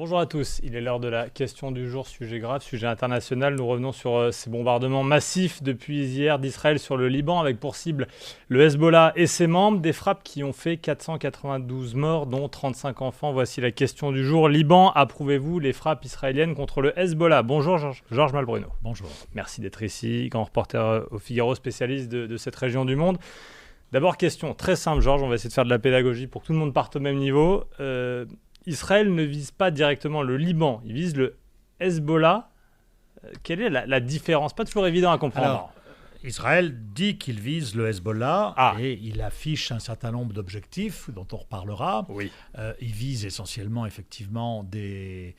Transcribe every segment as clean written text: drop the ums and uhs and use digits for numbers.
Bonjour à tous, il est l'heure de la question du jour, sujet grave, sujet international. Nous revenons sur ces bombardements massifs depuis hier d'Israël sur le Liban avec pour cible le Hezbollah et ses membres. Des frappes qui ont fait 492 morts, dont 35 enfants. Voici la question du jour. Liban, approuvez-vous les frappes israéliennes contre le Hezbollah? Bonjour Georges Malbruno. Bonjour. Merci d'être ici, grand reporter au Figaro, spécialiste de cette région du monde. D'abord, question très simple, Georges, on va essayer de faire de la pédagogie pour que tout le monde parte au même niveau. Israël ne vise pas directement le Liban, il vise le Hezbollah. Quelle est la différence? Pas toujours évident à comprendre. Alors, Israël dit qu'il vise le Hezbollah et il affiche un certain nombre d'objectifs dont on reparlera. Oui. Il vise essentiellement, effectivement, des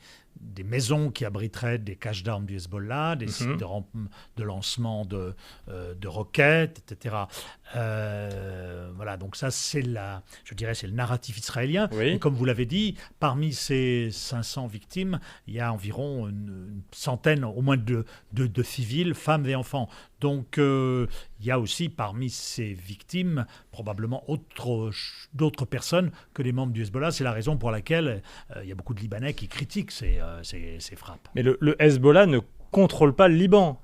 maisons qui abriteraient des caches d'armes du Hezbollah, des sites de lancement de roquettes, etc. Voilà, donc ça, c'est le narratif israélien. Oui. Et comme vous l'avez dit, parmi ces 500 victimes, il y a environ une centaine, au moins de civils, femmes et enfants. Donc, il y a aussi parmi ces victimes probablement d'autres personnes que les membres du Hezbollah. C'est la raison pour laquelle il y a beaucoup de Libanais qui critiquent ces frappes. Mais le Hezbollah ne contrôle pas le Liban.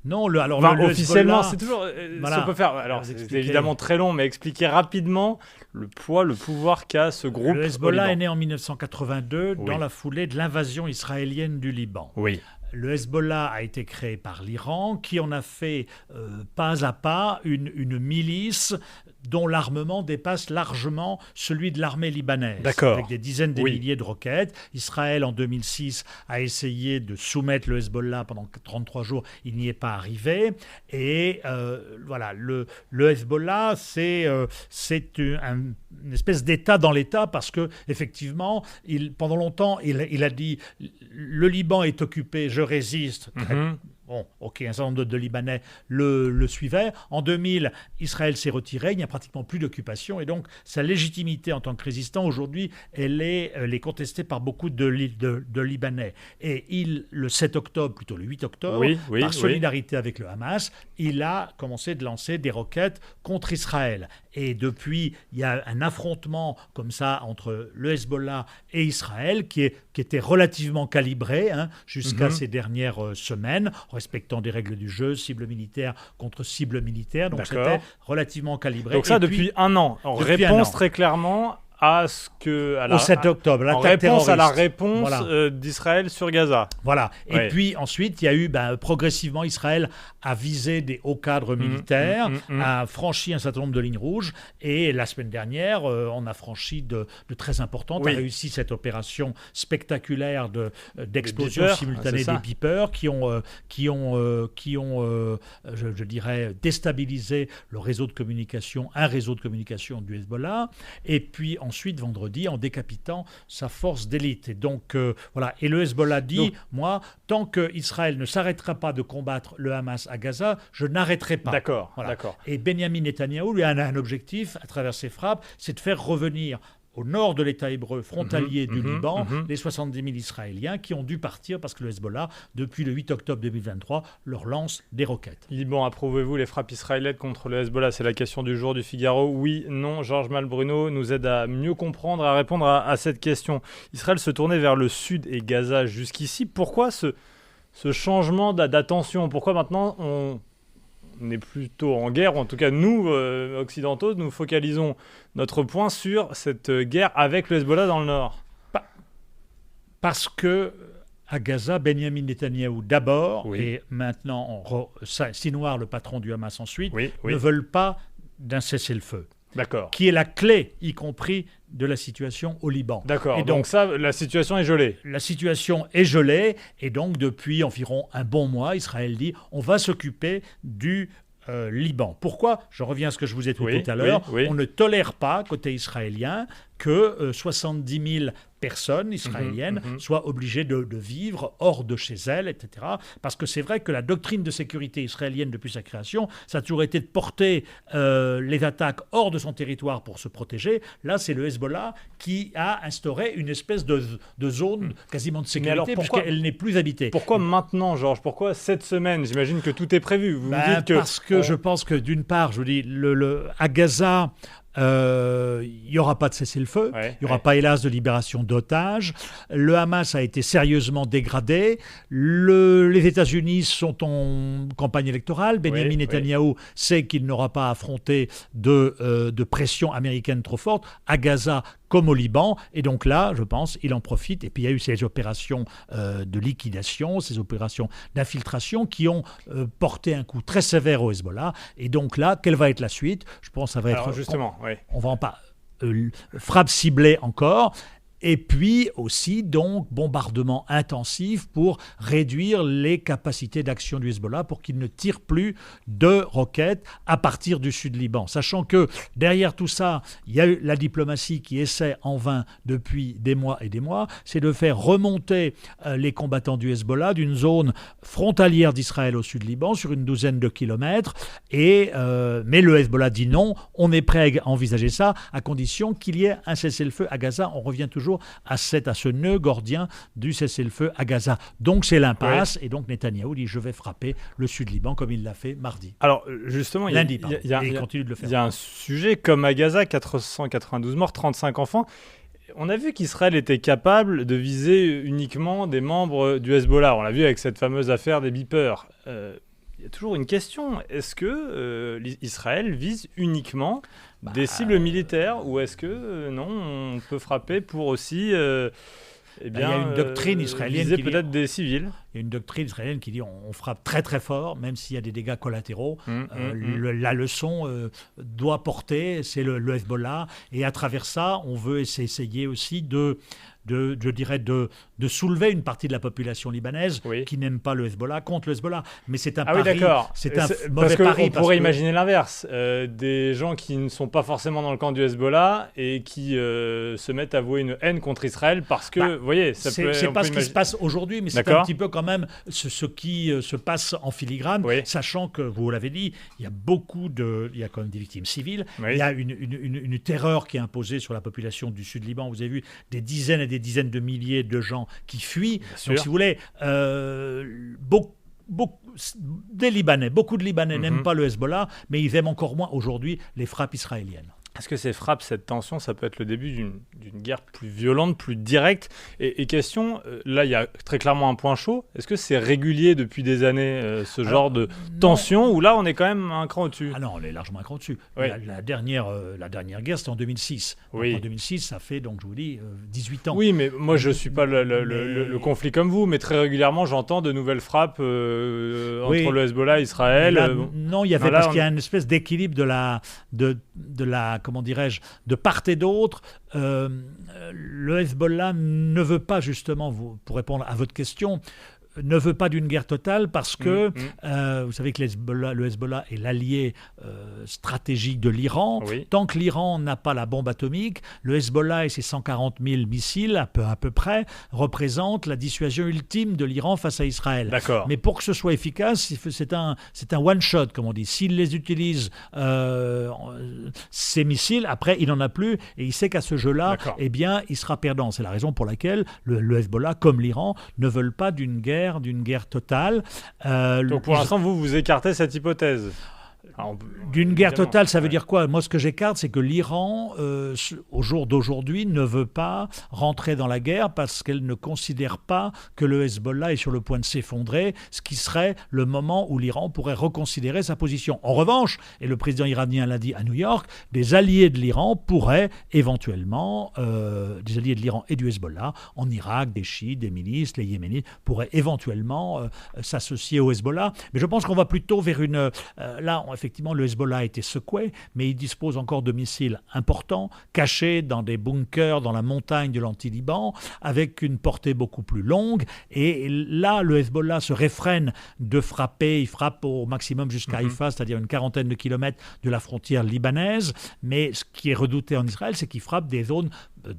Non, le officiellement, c'est toujours. Ça peut faire. Alors, c'est évidemment très long, mais expliquer rapidement le poids, le pouvoir qu'a ce groupe. Le Hezbollah est né en 1982 dans la foulée de l'invasion israélienne du Liban. Oui. Le Hezbollah a été créé par l'Iran, qui en a fait pas à pas une milice dont l'armement dépasse largement celui de l'armée libanaise. D'accord. Avec des dizaines de milliers de roquettes. Israël, en 2006, a essayé de soumettre le Hezbollah pendant 33 jours. Il n'y est pas arrivé. Et voilà, le Hezbollah, c'est une espèce d'État dans l'État parce que effectivement, pendant longtemps, il a dit le Liban est occupé, je résiste. Bon, ok, un certain nombre de Libanais le suivaient. En 2000, Israël s'est retiré, il n'y a pratiquement plus d'occupation, et donc sa légitimité en tant que résistant, aujourd'hui, elle est contestée par beaucoup de Libanais. Et le 7 octobre, plutôt le 8 octobre, par solidarité avec le Hamas, il a commencé de lancer des roquettes contre Israël. Et depuis, il y a un affrontement comme ça entre le Hezbollah et Israël qui était relativement calibré jusqu'à ces dernières semaines, respectant des règles du jeu, cible militaire contre cible militaire. Donc c'était relativement calibré. Donc ça, depuis un an. En réponse très clairement à ce que... au 7 octobre, en réponse à la réponse d'Israël sur Gaza. Voilà. Et puis ensuite, il y a eu progressivement, Israël a visé des hauts cadres militaires, a franchi un certain nombre de lignes rouges, et la semaine dernière, on a franchi de très importantes, a réussi cette opération spectaculaire d'explosion simultanée des beepers qui ont je dirais, déstabilisé le réseau de communication, un réseau de communication du Hezbollah, et puis ensuite, vendredi, en décapitant sa force d'élite. Et donc, voilà. Et le Hezbollah dit, moi, tant qu'Israël ne s'arrêtera pas de combattre le Hamas à Gaza, je n'arrêterai pas. D'accord. Et Benyamin Netanyahou, lui, a un objectif, à travers ses frappes, c'est de faire revenir au nord de l'État hébreu frontalier du Liban, les 70 000 Israéliens qui ont dû partir parce que le Hezbollah, depuis le 8 octobre 2023, leur lance des roquettes. Liban, approuvez-vous les frappes israéliennes contre le Hezbollah? C'est la question du jour du Figaro. Oui, non. Georges Malbruno nous aide à mieux comprendre, à répondre à cette question. Israël se tournait vers le sud et Gaza jusqu'ici. Pourquoi ce changement d'attention? Pourquoi maintenant on est plutôt en guerre, ou en tout cas nous, occidentaux, nous focalisons notre point sur cette guerre avec le Hezbollah dans le nord? Parce que à Gaza, Benyamin Netanyahou d'abord, et maintenant Sinwar, le patron du Hamas ensuite, ne veulent pas d'un cessez-le-feu. D'accord. Qui est la clé, y compris de la situation au Liban. D'accord, et donc ça, la situation est gelée. La situation est gelée, et donc depuis environ un bon mois, Israël dit on va s'occuper du Liban. Pourquoi? Je reviens à ce que je vous ai dit tout à l'heure. On ne tolère pas, côté israélien, que 70 000 personnes israéliennes soient obligées de vivre hors de chez elles, etc. Parce que c'est vrai que la doctrine de sécurité israélienne depuis sa création, ça a toujours été de porter les attaques hors de son territoire pour se protéger. Là, c'est le Hezbollah qui a instauré une espèce de zone quasiment de sécurité puisqu'elle n'est plus habitée. Pourquoi maintenant, Georges? Pourquoi cette semaine? J'imagine que tout est prévu. Vous me dites que... Parce que je pense que d'une part, je vous dis, à Gaza, Il n'y aura pas de cessez-le-feu, il n'y aura pas, hélas, de libération d'otages. Le Hamas a été sérieusement dégradé. Les États-Unis sont en campagne électorale. Benjamin Netanyahou sait qu'il n'aura pas à affronter de pression américaine trop forte à Gaza comme au Liban. Et donc là, je pense, il en profite. Et puis il y a eu ces opérations de liquidation, ces opérations d'infiltration qui ont porté un coup très sévère au Hezbollah. Et donc là, quelle va être la suite ? Je pense que ça va être... justement, on va en pas frappe ciblée encore. Et puis aussi, donc, bombardement intensif pour réduire les capacités d'action du Hezbollah pour qu'il ne tire plus de roquettes à partir du sud Liban. Sachant que derrière tout ça, il y a eu la diplomatie qui essaie en vain depuis des mois et des mois, c'est de faire remonter les combattants du Hezbollah d'une zone frontalière d'Israël au sud Liban sur une douzaine de kilomètres. Mais le Hezbollah dit non, on est prêt à envisager ça à condition qu'il y ait un cessez-le-feu à Gaza. On revient toujours à ce nœud gordien du cessez-le-feu à Gaza. Donc c'est l'impasse, et donc Netanyahou dit je vais frapper le Sud-Liban comme il l'a fait mardi. Alors justement, lundi, il continue de le faire. Il y a un sujet comme à Gaza, 492 morts, 35 enfants. On a vu qu'Israël était capable de viser uniquement des membres du Hezbollah. On l'a vu avec cette fameuse affaire des beepers. Il y a toujours une question. Est-ce que Israël vise uniquement des cibles militaires ou est-ce que non, on peut frapper pour aussi il y a une doctrine israélienne viser peut-être des civils. Il y a une doctrine israélienne qui dit on frappe très très fort, même s'il y a des dégâts collatéraux. La leçon doit porter, c'est le Hezbollah. Et à travers ça, on veut essayer aussi de soulever une partie de la population libanaise qui n'aime pas le Hezbollah contre le Hezbollah. Mais c'est un pari. D'accord. C'est un mauvais pari. On pourrait imaginer l'inverse. Des gens qui ne sont pas forcément dans le camp du Hezbollah et qui se mettent à vouer une haine contre Israël parce que, vous voyez, ça peut... C'est pas ce qui se passe aujourd'hui, mais c'est un petit peu quand même ce qui se passe en filigrane, sachant que, vous l'avez dit, il y a quand même des victimes civiles. Il y a une terreur qui est imposée sur la population du Sud-Liban. Vous avez vu des dizaines et des dizaines de milliers de gens qui fuient. Donc, si vous voulez, beaucoup de Libanais n'aiment pas le Hezbollah, mais ils aiment encore moins aujourd'hui les frappes israéliennes. Est-ce que ces frappes, cette tension, ça peut être le début d'une guerre plus violente, plus directe ? Et question, là, il y a très clairement un point chaud. Est-ce que c'est régulier depuis des années, genre de tension, ou là, on est quand même un cran au-dessus ? Ah non, on est largement un cran au-dessus. La dernière guerre, c'était en 2006. En 2006, ça fait, donc, je vous dis, 18 ans. Oui, mais moi, je ne suis pas le conflit comme vous, mais très régulièrement, j'entends de nouvelles frappes entre le Hezbollah et Israël. Non, parce qu'il y a une espèce d'équilibre de la comment dirais-je, de part et d'autre. Le Hezbollah ne veut pas, justement, pour répondre à votre question, ne veut pas d'une guerre totale parce que vous savez que le Hezbollah est l'allié stratégique de l'Iran. Tant que l'Iran n'a pas la bombe atomique, le Hezbollah et ses 140 000 missiles, à peu près, représentent la dissuasion ultime de l'Iran face à Israël. D'accord. Mais pour que ce soit efficace, c'est un one-shot, comme on dit. S'il les utilise, ces missiles, après, il n'en a plus et il sait qu'à ce jeu-là, il sera perdant. C'est la raison pour laquelle le Hezbollah, comme l'Iran, ne veulent pas d'une guerre totale. Donc pour l'instant, vous écartez cette hypothèse. D'une guerre totale, ça veut dire quoi ? Moi, ce que j'écarte, c'est que l'Iran, au jour d'aujourd'hui, ne veut pas rentrer dans la guerre parce qu'elle ne considère pas que le Hezbollah est sur le point de s'effondrer, ce qui serait le moment où l'Iran pourrait reconsidérer sa position. En revanche, et le président iranien l'a dit à New York, des alliés de l'Iran pourraient éventuellement, des alliés de l'Iran et du Hezbollah, en Irak, des chiites, des milices, les yéménites, pourraient éventuellement s'associer au Hezbollah. Mais je pense qu'on va plutôt vers une... effectivement, le Hezbollah a été secoué, mais il dispose encore de missiles importants, cachés dans des bunkers dans la montagne de l'anti-Liban, avec une portée beaucoup plus longue. Et là, le Hezbollah se réfrène de frapper. Il frappe au maximum jusqu'à Haïfa, c'est-à-dire une quarantaine de kilomètres de la frontière libanaise. Mais ce qui est redouté en Israël, c'est qu'il frappe des zones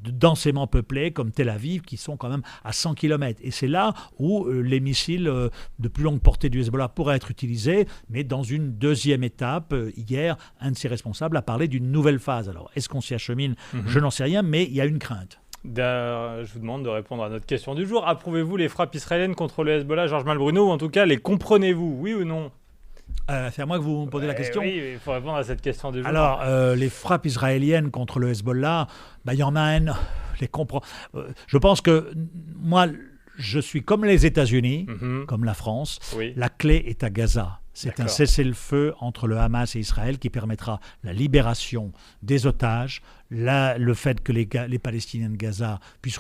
densément peuplées comme Tel Aviv, qui sont quand même à 100 km. Et c'est là où les missiles de plus longue portée du Hezbollah pourraient être utilisés, mais dans une deuxième étape. Hier, un de ses responsables a parlé d'une nouvelle phase. Alors, est-ce qu'on s'y achemine ? Je n'en sais rien, mais il y a une crainte. Je vous demande de répondre à notre question du jour. Approuvez-vous les frappes israéliennes contre le Hezbollah, Georges Malbruno, ou en tout cas, les comprenez-vous, oui ou non ? C'est à moi que vous me posez la question. Oui, il faut répondre à cette question du jour. Alors, les frappes israéliennes contre le Hezbollah, il y en a un. Je pense que moi, je suis comme les États-Unis, comme la France. Oui. La clé est à Gaza. C'est un cessez-le-feu entre le Hamas et Israël qui permettra la libération des otages, le fait que les Palestiniens de Gaza puissent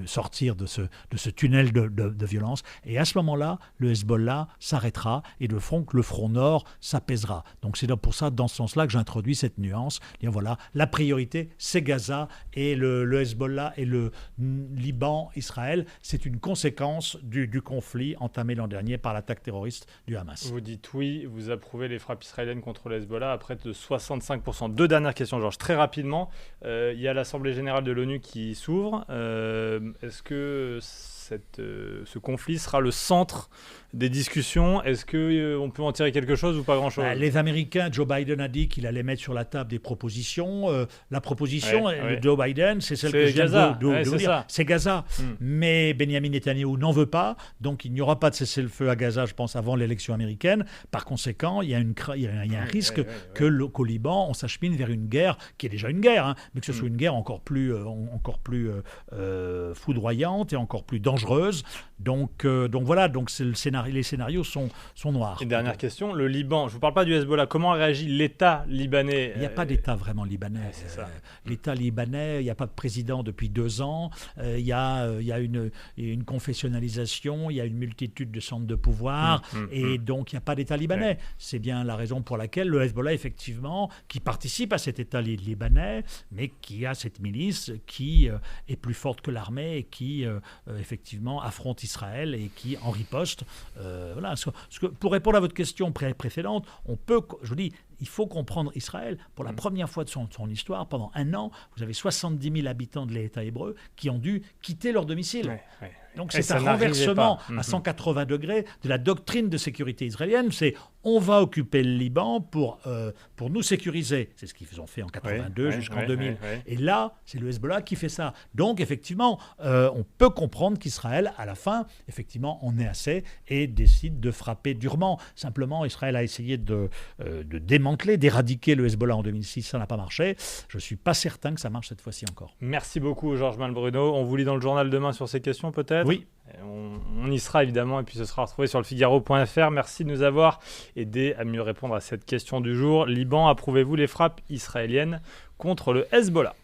sortir de ce tunnel de violence. Et à ce moment-là, le Hezbollah s'arrêtera et le front nord s'apaisera. Donc c'est pour ça, dans ce sens-là, que j'introduis cette nuance. Dire, voilà, la priorité, c'est Gaza et le Hezbollah et le Liban, Israël. C'est une conséquence du conflit entamé l'an dernier par l'attaque terroriste du Hamas. Vous dites oui, vous approuvez les frappes israéliennes contre le Hezbollah à près de 65%. Deux dernières questions, Georges, très rapidement. Il y a l'Assemblée générale de l'ONU qui s'ouvre. Est-ce que ce conflit sera le centre des discussions? Est-ce qu'on peut en tirer quelque chose ou pas grand-chose? Les Américains, Joe Biden a dit qu'il allait mettre sur la table des propositions. La proposition de Joe Biden, c'est celle que je viens de vous dire. C'est Gaza. Mais Benjamin Netanyahou n'en veut pas. Donc il n'y aura pas de cessez-le-feu à Gaza, je pense, avant l'élection américaine. Par conséquent, il y a un risque qu'au Liban, on s'achemine vers une guerre, qui est déjà une guerre, mais que ce soit une guerre encore plus foudroyante et encore plus dangereuse. Donc voilà, les scénarios sont noirs. Et dernière question, le Liban, je ne vous parle pas du Hezbollah, comment réagit l'État libanais? Il n'y a pas d'État vraiment libanais. C'est ça. L'État libanais, il n'y a pas de président depuis 2 ans, il y a une confessionnalisation, il y a une multitude de centres de pouvoir, et donc il n'y a pas d'État libanais. C'est bien la raison pour laquelle le Hezbollah, effectivement, qui participe à cet État libanais, mais qui a cette milice qui est plus forte que l'armée et qui, effectivement, affronte Israël et qui en riposte. Voilà. Pour répondre à votre question précédente, je vous dis, il faut comprendre Israël. Pour la première fois de son histoire, pendant 1 an, vous avez 70 000 habitants de l'État hébreu qui ont dû quitter leur domicile. Donc c'est un renversement à 180 degrés de la doctrine de sécurité israélienne. C'est on va occuper le Liban pour nous sécuriser. C'est ce qu'ils ont fait en 82 jusqu'en 2000. Et là, c'est le Hezbollah qui fait ça. Donc effectivement, on peut comprendre qu'Israël, à la fin, effectivement, en est assez et décide de frapper durement. Simplement, Israël a essayé de démanteler, d'éradiquer le Hezbollah en 2006. Ça n'a pas marché. Je ne suis pas certain que ça marche cette fois-ci encore. Merci beaucoup, Georges Malbruno. On vous lit dans le journal demain sur ces questions, peut-être? Oui. On y sera évidemment et puis ce sera retrouvé sur lefigaro.fr. Merci de nous avoir aidés à mieux répondre à cette question du jour. Liban, approuvez-vous les frappes israéliennes contre le Hezbollah?